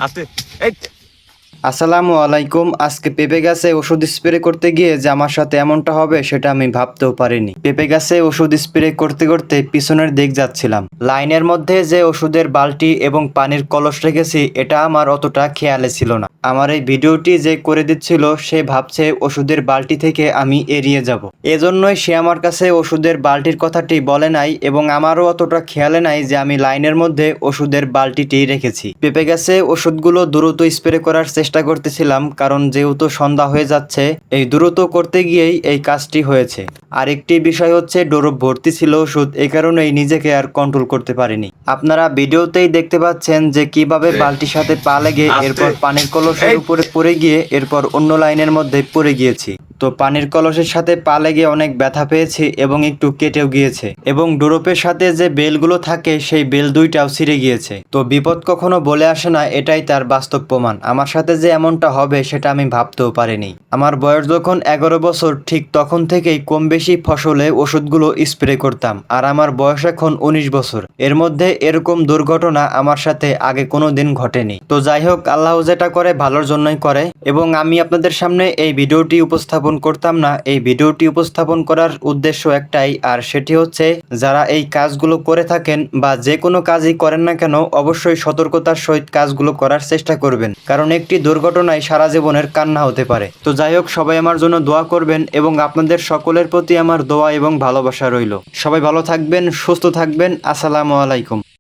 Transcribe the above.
আস্তে এই আসসালামু আলাইকুম। আজকে পেঁপে গাছে ওষুধ স্প্রে করতে গিয়ে যে আমার সাথে এমনটা হবে সেটা আমি ভাবতেও পারিনি। পেঁপে গাছে ওষুধ স্প্রে করতে করতে পিছনের দিক যাচ্ছিলাম। লাইনের মধ্যে যে ওষুধের বালতি এবং পানির কলস রেখেছি এটা আমার অতটা খেয়ালে ছিল না। আমার এই ভিডিওটি যে করে দিচ্ছিল সে ভাবছে ওষুধের বালতি থেকে আমি এড়িয়ে যাব, এজন্যই সে আমার কাছে ওষুধের বালতির কথাটি বলে নাই এবং আমারও অতটা খেয়ালে নাই যে আমি লাইনের মধ্যে ওষুধের বালতিটি রেখেছি। পেঁপে গাছে ওষুধগুলো দ্রুত স্প্রে করার চেষ্টা করতেছিলাম, কারণ যেহেতু সন্ধ্যা হয়ে যাচ্ছে এই দ্রুত করতে গিয়েই এই কাজটি হয়েছে। আরেকটি বিষয় হচ্ছে ডোরপ ভর্তি ছিল ওষুধ, এই কারণেই নিজেকে আর কন্ট্রোল করতে পারিনি। আপনারা ভিডিওতেই দেখতে পাচ্ছেন যে কিভাবে বালতির সাথে পা লেগে এরপর পানির কলসের উপরে পড়ে গিয়ে এরপর অন্য লাইনের মধ্যে পড়ে গিয়েছি। তো পানির কলসের সাথে পা লেগে অনেক ব্যথা পেয়েছি এবং একটু কেটেও গিয়েছে এবং ডোরপের সাথে যে বেলগুলো থাকে সেই বেল দুইটাও ছিঁড়ে গিয়েছে। তো বিপদ কখনো বলে আসে না, এটাই তার বাস্তব প্রমাণ। আমার সাথে যে এমনটা হবে সেটা আমি ভাবতেও পারিনি। আমার বয়স যখন 11 বছর ঠিক তখন থেকেই কম বেশি ফসলে ওষুধগুলো স্প্রে করতাম, আর আমার বয়স এখন 19 বছর। এর মধ্যে এরকম দুর্ঘটনা আমার সাথে আগে কোনো দিন ঘটেনি। তো যাই হোক, আল্লাহ যেটা করে ভালোর জন্যই করে এবং আমি আপনাদের সামনে এই ভিডিওটি উপস্থাপন করতাম না। এই ভিডিওটি উপস্থাপন করার উদ্দেশ্য একটাই, আর সেটি হচ্ছে যারা এই কাজগুলো করে থাকেন বা যে কোনো কাজই করেন না কেন অবশ্যই সতর্কতার সহিত কাজগুলো করার চেষ্টা করবেন, কারণ একটি দুর্ঘটনায় সারা জীবনের কান্না হতে পারে। তো যাই হোক, সবাই আমার জন্য দোয়া করবেন এবং আপনাদের সকলের প্রতি আমার দোয়া এবং ভালোবাসা রইল। সবাই ভালো থাকবেন, সুস্থ থাকবেন। আসসালামু আলাইকুম।